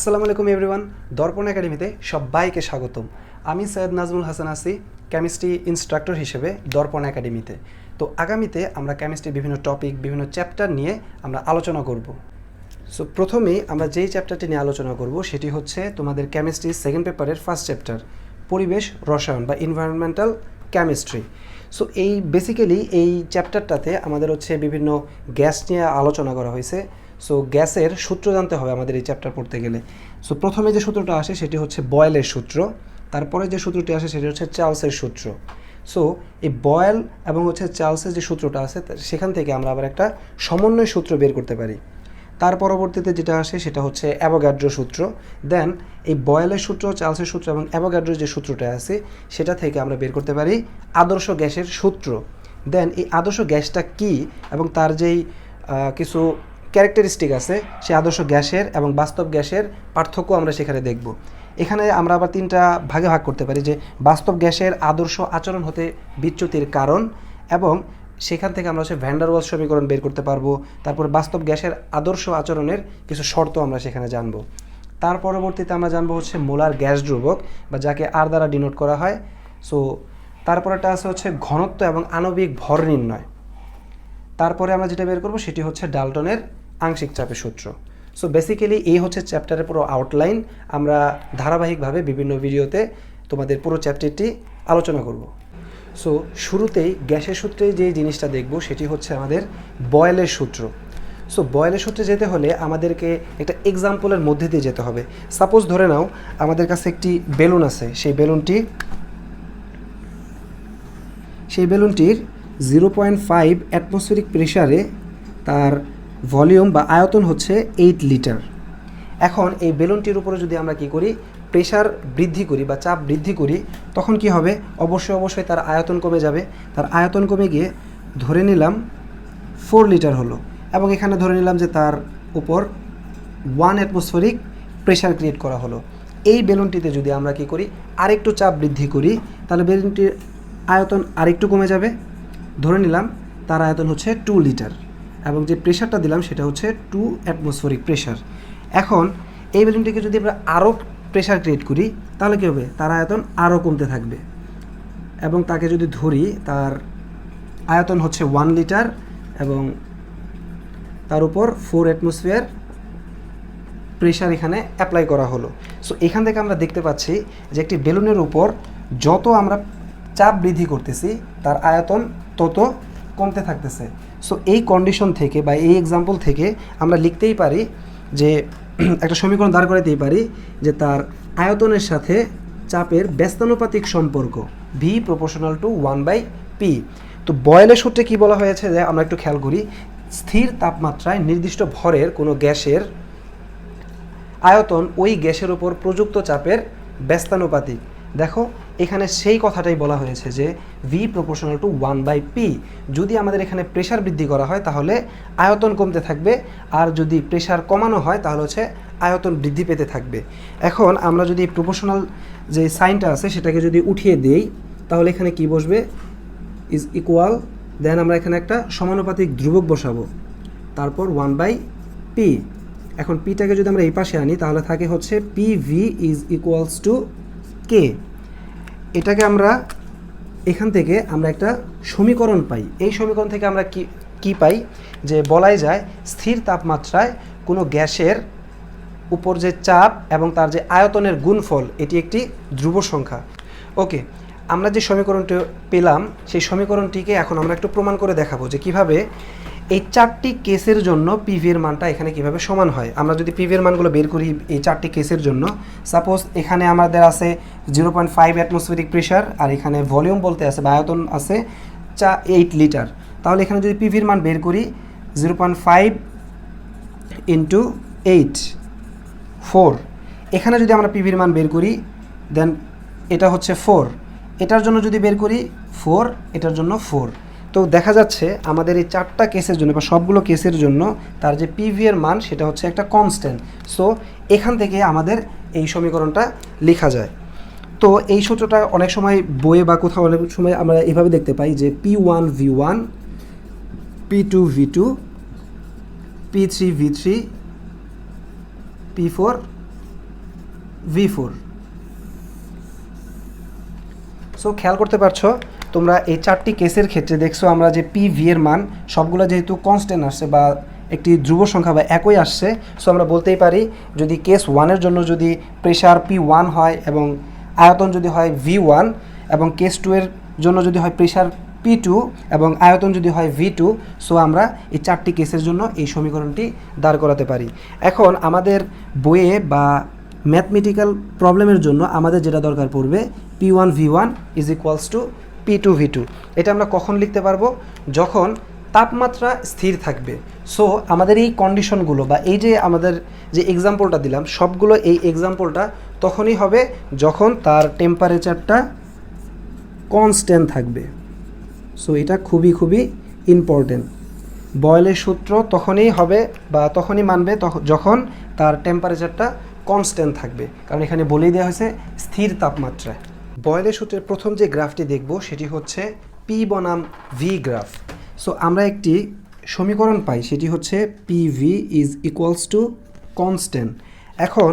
আসসালামু আলাইকুম এভরিওয়ান, দর্পণ একাডেমিতে সবাইকে স্বাগতম। আমি সৈয়দ নাজমুল হাসান আছি, কেমিস্ট্রি ইনস্ট্রাক্টর হিসেবে দর্পণ একাডেমিতে। তো আগামীতে আমরা কেমিস্ট্রির বিভিন্ন টপিক, বিভিন্ন চ্যাপ্টার নিয়ে আমরা আলোচনা করব। সো প্রথমেই আমরা যেই চ্যাপ্টারটি নিয়ে আলোচনা করব সেটি হচ্ছে তোমাদের কেমিস্ট্রি সেকেন্ড পেপারের ফার্স্ট চ্যাপ্টার, পরিবেশ রসায়ন বা এনভায়রনমেন্টাল কেমিস্ট্রি। সো বেসিক্যালি এই চ্যাপ্টারটাতে আমাদের হচ্ছে বিভিন্ন গ্যাস নিয়ে আলোচনা করা হয়েছে। সো গ্যাসের সূত্র জানতে হবে আমাদের এই চ্যাপ্টার পড়তে গেলে। সো প্রথমে যে সূত্রটা আসে সেটি হচ্ছে বয়েলের সূত্র, তারপরে যে সূত্রটি আসে সেটি হচ্ছে চার্লসের সূত্র। সো এই বয়েল এবং হচ্ছে চার্লসের যে সূত্রটা আছে সেখান থেকে আমরা আবার একটা সমন্বয় সূত্র বের করতে পারি। তার পরবর্তীতে যেটা আসে সেটা হচ্ছে অ্যাভোগাড্রো সূত্র। দেন এই বয়েলের সূত্র, চার্লসের সূত্র এবং অ্যাভোগাড্রোর যে সূত্রটা আছে সেটা থেকে আমরা বের করতে পারি আদর্শ গ্যাসের সূত্র। দেন এই আদর্শ গ্যাসটা কী এবং তার যেই কিছু ক্যারেক্টারিস্টিক আছে সেই আদর্শ গ্যাসের এবং বাস্তব গ্যাসের পার্থক্য আমরা সেখানে দেখব। এখানে আমরা আবার তিনটা ভাগে ভাগ করতে পারি, যে বাস্তব গ্যাসের আদর্শ আচরণ হতে বিচ্যুতির কারণ, এবং সেখান থেকে আমরা হচ্ছে ভ্যান ডার ওয়ালস সমীকরণ বের করতে পারবো। তারপর বাস্তব গ্যাসের আদর্শ আচরণের কিছু শর্ত আমরা সেখানে জানবো। তার পরবর্তীতে আমরা জানবো হচ্ছে মোলার গ্যাস ধ্রুবক, বা যাকে আর দ্বারা ডিনোট করা হয়। সো তারপরেটা আছে হচ্ছে ঘনত্ব এবং আণবিক ভর নির্ণয়। তারপরে আমরা যেটা বের করবো সেটি হচ্ছে ডাল্টনের আংশিক চাপের সূত্র। সো বেসিক্যালি এই হচ্ছে চ্যাপ্টারের পুরো আউটলাইন। আমরা ধারাবাহিকভাবে বিভিন্ন ভিডিওতে তোমাদের পুরো চ্যাপ্টারটি আলোচনা করব। সো শুরুতেই গ্যাসের সূত্রে যে জিনিসটা দেখব সেটি হচ্ছে আমাদের বয়েলের সূত্র। সো বয়েলের সূত্রে যেতে হলে আমাদেরকে একটা এক্সাম্পলের মধ্যে দিয়ে যেতে হবে। সাপোজ ধরে নাও আমাদের কাছে একটি বেলুন আছে, সেই বেলুনটির 0.5 অ্যাটমসফেরিক প্রেসারে তার ভলিউম বা আয়তন হচ্ছে 8 লিটার। এখন এই বেলুনটির উপরে যদি আমরা কি করি, প্রেসার বৃদ্ধি করি বা চাপ বৃদ্ধি করি, তখন কি হবে? অবশ্যই তার আয়তন কমে যাবে। তার আয়তন কমে গিয়ে ধরে নিলাম 4 লিটার হলো, এবং এখানে ধরে নিলাম যে তার উপর 1 অ্যাটমসফেরিক প্রেসার ক্রিয়েট করা হলো। এই বেলুনটিতে যদি আমরা কি করি, আরেকটু চাপ বৃদ্ধি করি, তাহলে বেলুনটির আয়তন আরেকটু কমে যাবে। ধরে নিলাম তার আয়তন হচ্ছে 2 লিটার, এবং যে প্রেশারটা দিলাম সেটা হচ্ছে 2 অ্যাটমসফেরিক প্রেশার। এখন এই বেলুনটিকে যদি আমরা আরও প্রেশার ক্রিয়েট করি তাহলে কী হবে? তার আয়তন আরও কমতে থাকবে, এবং তাকে যদি ধরি তার আয়তন হচ্ছে 1 লিটার এবং তার উপর 4 অ্যাটমসফিয়ার প্রেশার এখানে অ্যাপ্লাই করা হলো। সো এখান থেকে আমরা দেখতে পাচ্ছি যে একটি বেলুনের উপর যত আমরা চাপ বৃদ্ধি করতেছি তার আয়তন তত কমতে থাকতেছে। সো এই কন্ডিশন থেকে বা এই এক্সাম্পল থেকে আমরা লিখতেই পারি যে একটা সমীকরণ দাঁড় করাতেই পারি যে তার আয়তনের সাথে চাপের ব্যস্তানুপাতিক সম্পর্ক V প্রপোর্শনাল টু 1/P। তো বয়েলের সূত্রে কী বলা হয়েছে যে আমরা একটু খেয়াল করি, স্থির তাপমাত্রায় নির্দিষ্ট ভরের কোনো গ্যাসের আয়তন ওই গ্যাসের উপর প্রযুক্ত চাপের ব্যস্তানুপাতিক। দেখো এখানে সেই কথাটাই বলা হয়েছে যে V প্রপোর্শনাল টু 1/P। যদি আমাদের এখানে প্রেশার বৃদ্ধি করা হয় তাহলে আয়তন কমতে থাকবে, আর যদি প্রেশার কমানো হয় তাহলে হচ্ছে আয়তন বৃদ্ধি পেতে থাকবে। এখন আমরা যদি প্রপোর্শনাল যে সাইনটা আছে সেটাকে যদি উঠিয়ে দেই তাহলে এখানে কি বসবে? ইজ ইকুয়াল, দেন আমরা এখানে একটা সমানুপাতিক ধ্রুবক বসাবো, তারপর 1/P। এখন পিটাকে যদি আমরা এই পাশে আনি তাহলে থাকে হচ্ছে PV is equals two K। এটাকে আমরা এখান থেকে আমরা একটা সমীকরণ পাই। এই সমীকরণ থেকে আমরা কি পাই? যে বলাই যায় স্থির তাপমাত্রায় কোনো গ্যাসের উপর যে চাপ এবং তার যে আয়তনের গুণফল এটি একটি ধ্রুব সংখ্যা। ওকে, আমরা যে সমীকরণটি পেলাম সেই সমীকরণটিকে এখন আমরা একটু প্রমাণ করে দেখাবো যে কিভাবে এই 4টি কেসের জন্য পিভি এর মানটা এখানে কিভাবে সমান হয়। আমরা যদি পিভি এর মানগুলো বের করি এই 4টি কেসের জন্য, সাপোজ এখানে আমাদের আছে 0.5 অ্যাটমসফেরিক প্রেশার, আর এখানে ভলিউম বলতে আছে বা আয়তন আছে 8 লিটার। তাহলে এখানে যদি পিভির মান বের করি 0.5 ইন্টু 8 4, এখানে যদি আমরা পিভির মান বের করি দেন এটা হচ্ছে 4, এটার জন্য যদি বের করি 4, এটার জন্য 4। তো দেখা যাচ্ছে আমাদের এই 4টা কেসের জন্য বা সবগুলো কেসের জন্য তার যে পিভি এর মান সেটা হচ্ছে একটা কনস্ট্যান্ট। সো এখান থেকে আমাদের এই সমীকরণটা লেখা যায়। তো এই সূত্রটা অনেক সময় বইয়ে বা কোথাও অনেক সময় আমরা এভাবে দেখতে পাই যে P1 V1, P2 V2, P3 V3, P4 V4। So খেয়াল করতে পারছো তোমরা এই চারটি কেসের ক্ষেত্রে দেখছো আমরা যে PV এর মান সবগুলো যেহেতু কনস্ট্যান্ট আসছে বা একটি ধ্রুব সংখ্যা বা একই আসছে, সো আমরা বলতেই পারি যদি কেস 1-এর জন্য যদি প্রেশার P1 হয় এবং আয়তন যদি হয় V1, এবং কেস 2-এর জন্য যদি হয় প্রেশার P2 এবং আয়তন যদি হয় V2, সো আমরা এই চারটি কেসের জন্য এই সমীকরণটি দাঁড় করাতে পারি। এখন আমাদের বইয়ে বা ম্যাথমেটিক্যাল প্রবলেমের জন্য আমাদের যেটা দরকার পড়বে P1 V1 is equals two P2 V2। এটা আমরা কখন লিখতে পারবো? যখন তাপমাত্রা স্থির থাকবে। সো আমাদের এই কন্ডিশনগুলো বা এই যে আমাদের যে এক্সাম্পলটা দিলাম সবগুলো এই এক্সাম্পলটা তখনই হবে যখন তার টেম্পারেচারটা কনস্ট্যান্ট থাকবে। সো এটা খুবই খুবই ইম্পর্টেন্ট। বয়েলের সূত্র তখনই হবে বা তখনই মানবে যখন তার টেম্পারেচারটা কনস্ট্যান্ট থাকবে, কারণ এখানে বলেই দেওয়া হয়েছে স্থির তাপমাত্রায়। বয়েলের সূত্রের প্রথম যে গ্রাফটি দেখব সেটি হচ্ছে P বনাম V গ্রাফ। সো আমরা একটি সমীকরণ পাই, সেটি হচ্ছে PV is equals to constant. এখন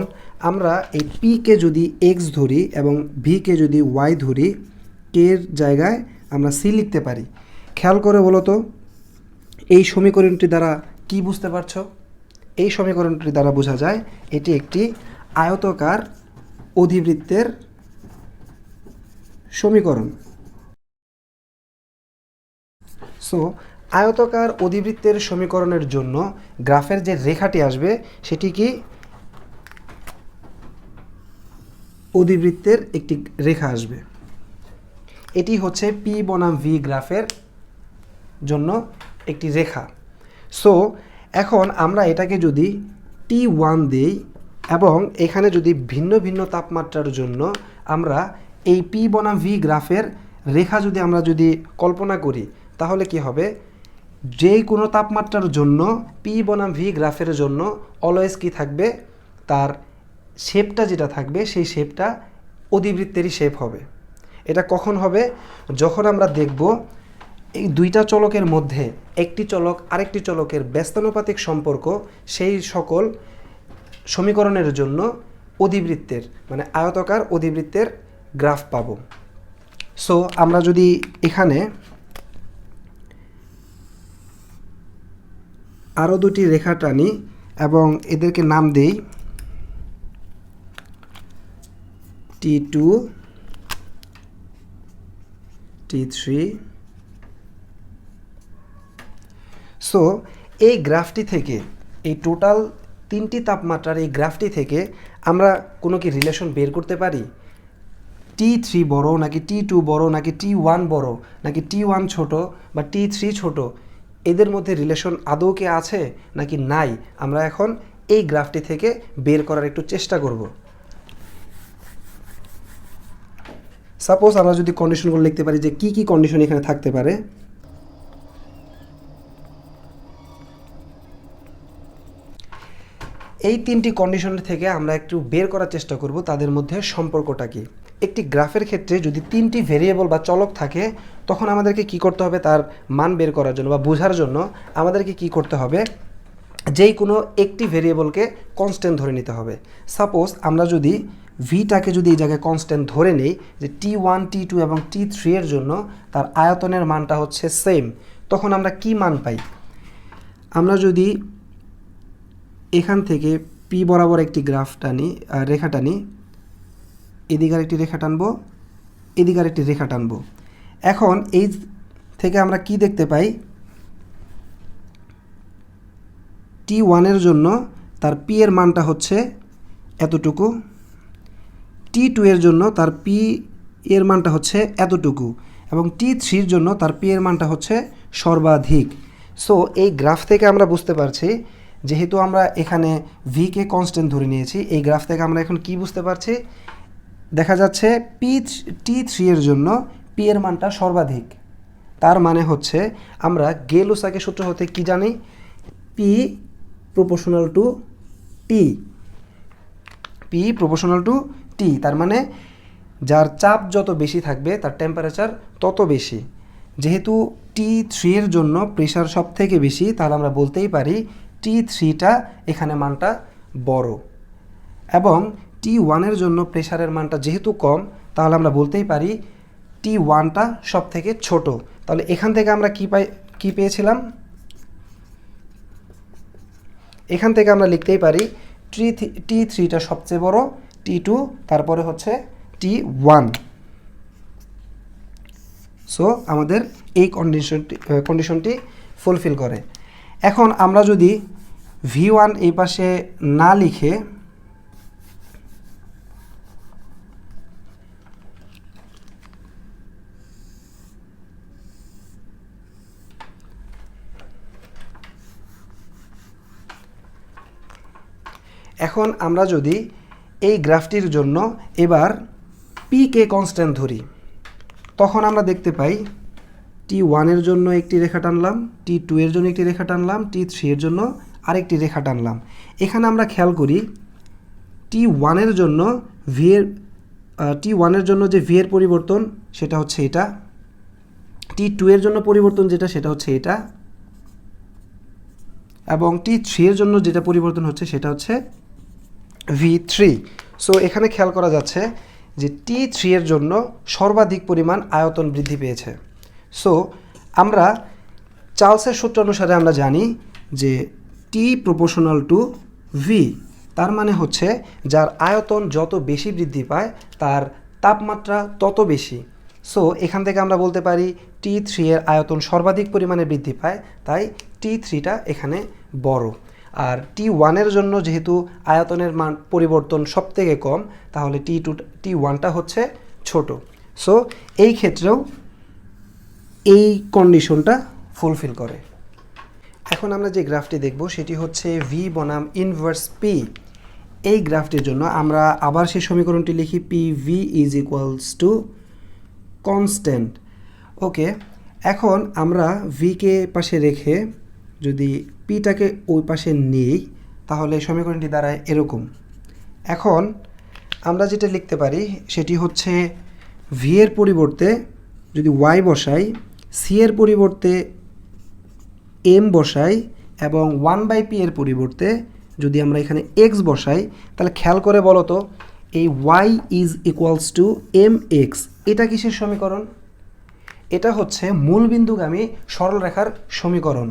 আমরা এই P কে যদি X ধরি এবং V কে যদি Y ধরি, K এর জায়গায় আমরা C লিখতে পারি। খেয়াল করে বলো তো এই সমীকরণটি দ্বারা কি বুঝতে পারছো? এই সমীকরণটি দ্বারা বোঝা যায় এটি একটি আয়তাকার অধিবৃত্তের সমীকরণ। সো আয়তাকার অধিবৃত্তের সমীকরণের জন্য গ্রাফের যে রেখাটি আসবে সেটি কি অধিবৃত্তের একটি রেখা আসবে। এটি হচ্ছে P বনাম V গ্রাফের জন্য একটি রেখা। সো এখন আমরা এটাকে যদি T1 দেই এবং এখানে যদি ভিন্ন ভিন্ন তাপমাত্রার জন্য আমরা এই P বনাম V গ্রাফের রেখা আমরা যদি কল্পনা করি, তাহলে কি হবে? যে কোনো তাপমাত্রার জন্য P বনাম V গ্রাফের জন্য অলওয়েজ কি থাকবে? তার শেপটা যেটা থাকবে সেই শেপটা অধিবৃত্তেরই শেপ হবে। এটা কখন হবে? যখন আমরা দেখব এই দুইটা চলকের মধ্যে একটি চলক আরেকটি চলকের ব্যস্তানুপাতিক সম্পর্ক, সেই সকল সমীকরণের জন্য অধিবৃত্তের মানে আয়তাকার অধিবৃত্তের গ্রাফ পাব। সো আমরা যদি এখানে আরও দুটি রেখা টানি এবং এদেরকে নাম দেই T2 T3। সো এই গ্রাফটি থেকে এই টোটাল তিনটি তাপমাত্রার এই গ্রাফটি থেকে আমরা কোনো কি রিলেশন বের করতে পারি? T3 বড় নাকি T2 বড় নাকি T1 বড় নাকি T1 ছোট বা T3 ছোট, এদের মধ্যে রিলেশন আদৌ কি আছে নাকি নাই, আমরা এখন এই গ্রাফটি থেকে বের করার একটু চেষ্টা করব। সাপোজ আমরা যদি কন্ডিশনগুলো লিখতে পারি যে কি কি কন্ডিশন এখানে থাকতে পারে। এই তিনটি কন্ডিশনের থেকে আমরা একটু বের করার চেষ্টা করব তাদের মধ্যে সম্পর্কটা কি। একটি গ্রাফের ক্ষেত্রে যদি তিনটি ভেরিয়েবল বা চলক থাকে, তখন আমাদেরকে কি করতে হবে? তার মান বের করার জন্য বা বোঝার জন্য আমাদেরকে কি করতে হবে? যেই কোনো একটি ভেরিয়েবলকে কনস্ট্যান্ট ধরে নিতে হবে। সাপোজ আমরা যদি ভিটাকে যদি এই জায়গায় কনস্ট্যান্ট ধরে নেই যে T1 T2 এবং T3 এর জন্য তার আয়তনের মানটা হচ্ছে সেম, তখন আমরা কি মান পাই? আমরা যদি এখান থেকে P বরাবর একটি গ্রাফ টানি, রেখা টানি, এদিকে আরেকটি রেখা টানবো, এদিকে আরেকটি রেখা টানবো। এখন এই থেকে আমরা কি দেখতে পাই? T1 এর জন্য তার P এর মানটা হচ্ছে এতটুকু, T2 এর জন্য তার P এর মানটা হচ্ছে এতটুকু এবং T3 এর জন্য তার P এর মানটা হচ্ছে সর্বাধিক। সো এই গ্রাফ থেকে আমরা বুঝতে পারছি, যেহেতু আমরা এখানে V কে কনস্ট্যান্ট ধরে নিয়েছি, এই গ্রাফ থেকে আমরা এখন কি বুঝতে পারছি? দেখা যাচ্ছে T3 এর জন্য P এর মানটা সর্বাধিক। তার মানে হচ্ছে আমরা গেলুসাকের সূত্র হতে কি জানি? P proportional to T। P proportional to T, তার মানে যার চাপ যত বেশি থাকবে তার টেম্পারেচার তত বেশি। যেহেতু T3 এর জন্য প্রেশার সব থেকে বেশি, তাহলে আমরা বলতেই পারি T3টা এখানে মানটা বড় এবং T1-এর জন্য প্রেশারের মানটা যেহেতু কম, তাহলে আমরা বলতেই পারি T1টা সব থেকে ছোট। তাহলে এখান থেকে আমরা কি পেয়েছিলাম? এখান থেকে আমরা লিখতেই পারি T3টা সবচেয়ে বড়, T2 তারপরে হচ্ছে T1। সো আমাদের এই কন্ডিশনটি ফুলফিল করে। এখন আমরা যদি V1 এই পাশে না লিখে এখন আমরা যদি এই গ্রাফটির জন্য এবার পি কে কনস্ট্যান্ট ধরি, তখন আমরা দেখতে পাই T1-এর জন্য একটি রেখা টানলাম, T2-এর জন্য একটি রেখা টানলাম, T3-এর জন্য আরেকটি রেখা টানলাম। এখানে আমরা খেয়াল করি T1-এর জন্য T1-এর জন্য যে ভি এর পরিবর্তন সেটা হচ্ছে এটা, T2-এর জন্য পরিবর্তন যেটা সেটা হচ্ছে এটা, এবং T3-এর জন্য যেটা পরিবর্তন হচ্ছে সেটা হচ্ছে V3। সো এখানে খেয়াল করা যাচ্ছে যে T3-এর জন্য সর্বাধিক পরিমাণ আয়তন বৃদ্ধি পেয়েছে। সো আমরা চার্লসের সূত্র অনুসারে আমরা জানি যে T প্রপোর্শনাল টু V, তার মানে হচ্ছে যার আয়তন যত বেশি বৃদ্ধি পায় তার তাপমাত্রা তত বেশি। সো এখান থেকে আমরা বলতে পারি T3-এর আয়তন সর্বাধিক পরিমাণে বৃদ্ধি পায়, তাই T3টা এখানে বড়। আর T1-এর জন্য যেহেতু আয়তনের মান পরিবর্তন সব থেকে কম, তাহলে T1টা হচ্ছে ছোট। সো এই ক্ষেত্রেও এই কন্ডিশনটা ফুলফিল করে। এখন আমরা যে গ্রাফটি দেখব সেটি হচ্ছে V বনাম ইনভার্স P। এই গ্রাফটির জন্য আমরা আবার সেই সমীকরণটি লিখি PV is equals to constant. Okay, এখন আমরা ভিকে পাশে রেখে যদি পিটাকে ওই পাশে নিই, তাহলে সমীকরণটি দাঁড়ায় এরকম। এখন আমরা যেটা লিখতে পারি সেটি হচ্ছে ভি এর পরিবর্তে যদি ওয়াই বসাই, সি এর পরিবর্তে এম বসাই, এবং 1/p এর পরিবর্তে যদি আমরা এখানে এক্স বসাই, তাহলে খেয়াল করে বলো তো এই Y is equals to M X, এটা কিসের সমীকরণ? এটা হচ্ছে মূলবিন্দুগামী সরলরেখার সমীকরণ।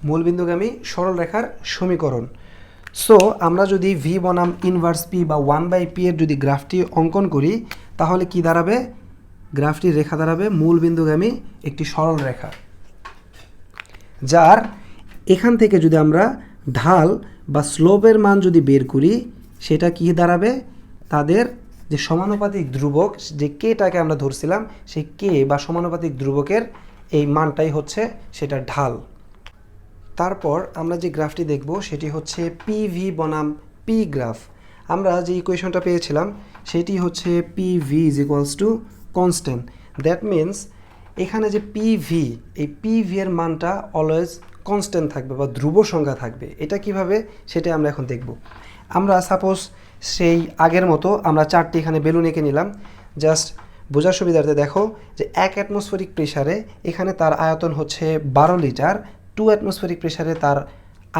মূলবিন্দুগামী সরলরেখার সমীকরণ। সো আমরা যদি ভি বনাম ইনভার্স পি বা 1/p এর যদি গ্রাফটি অঙ্কন করি, তাহলে কি দাঁড়াবে? গ্রাফটির রেখা দাঁড়াবে মূলবিন্দুগামী একটি সরল রেখা, যার এখান থেকে যদি আমরা ঢাল বা স্লোপের মান যদি বের করি, সেটা কি দাঁড়াবে? তাদের যে সমানুপাতিক ধ্রুবক, যে কেটাকে আমরা ধরছিলাম, সেই কে বা সমানুপাতিক ধ্রুবকের এই মানটাই হচ্ছে সেটা ঢাল। তারপর আমরা যে গ্রাফটি দেখব সেটি হচ্ছে পিভি বনাম পি গ্রাফ। আমরা যে ইকুয়েশনটা পেয়েছিলাম সেটি হচ্ছে PV is equals to constant. That means এখানে যে পিভি, এই পিভি এর মানটা অলওয়েজ কনস্ট্যান্ট থাকবে বা ধ্রুব সংখ্যা থাকবে। এটা কিভাবে সেটা আমরা এখন দেখব। আমরা সাপোজ সেই আগের মতো আমরা চারটি এখানে বেলুন এঁকে নিলাম। জাস্ট বোঝার সুবিধার্থে দেখো যে 1 অ্যাটমসফেরিক প্রেসারে এখানে তার আয়তন হচ্ছে 12 লিটার, 2 অ্যাটমসফেরিক প্রেসারে তার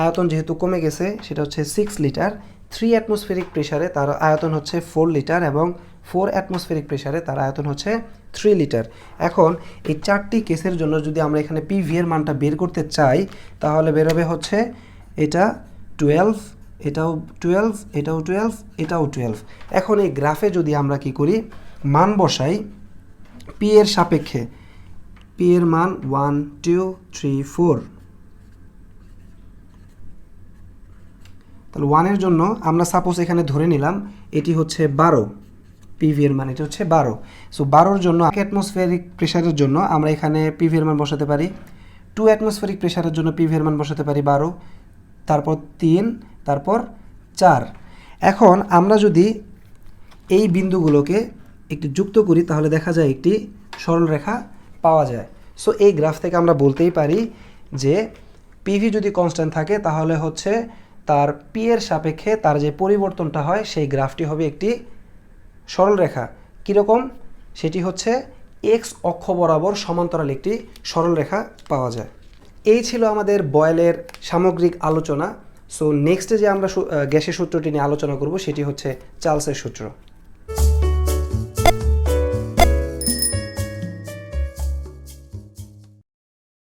আয়তন যেহেতু কমে গেছে সেটা হচ্ছে 6 লিটার, 3 অ্যাটমসফেরিক প্রেসারে তার আয়তন হচ্ছে 4 লিটার, এবং 4 অ্যাটমসফেরিক প্রেসারে তার আয়তন হচ্ছে 3 লিটার। এখন এই চারটি কেসের জন্য যদি আমরা এখানে পিভি এর মানটা বের করতে চাই, তাহলে বেরোবে হচ্ছে এটা 12, এটাও 12, এটাও 12, এটাও 12। এখন এই গ্রাফে যদি আমরা কি করি, মান বসাই পি এর সাপেক্ষে, পি এর মান 1 2 3 4, তাহলে 1 এর জন্য আমরা সাপোজ এখানে ধরে নিলাম এটি হচ্ছে 12, পিভি এর মান এটা হচ্ছে 12। সো 12 এর জন্য অ্যাটমসফেরিক প্রেসারের জন্য আমরা এখানে পিভি এর মান বসাতে পারি, 2 অ্যাটমসফেরিক প্রেসারের জন্য পিভি এর মান বসাতে পারি 12, তারপর 3, তারপর 4। এখন আমরা যদি এই বিন্দুগুলোকে একটু যুক্ত করি, তাহলে দেখা যায় একটি সরল রেখা পাওয়া যায়। সো এই গ্রাফ থেকে আমরা বলতেই পারি যে পিভি যদি কনস্ট্যান্ট থাকে, তাহলে হচ্ছে তার পি এর সাপেক্ষে তার যে পরিবর্তনটা হয় সেই গ্রাফটি হবে একটি সরলরেখা কীরকম, সেটি হচ্ছে এক্স অক্ষ বরাবর সমান্তরাল একটি সরলরেখা পাওয়া যায়। এই ছিল আমাদের বয়েলের সামগ্রিক আলোচনা। সো নেক্সটে যে আমরা গ্যাসের সূত্রটি নিয়ে আলোচনা করব সেটি হচ্ছে চার্লসের সূত্র।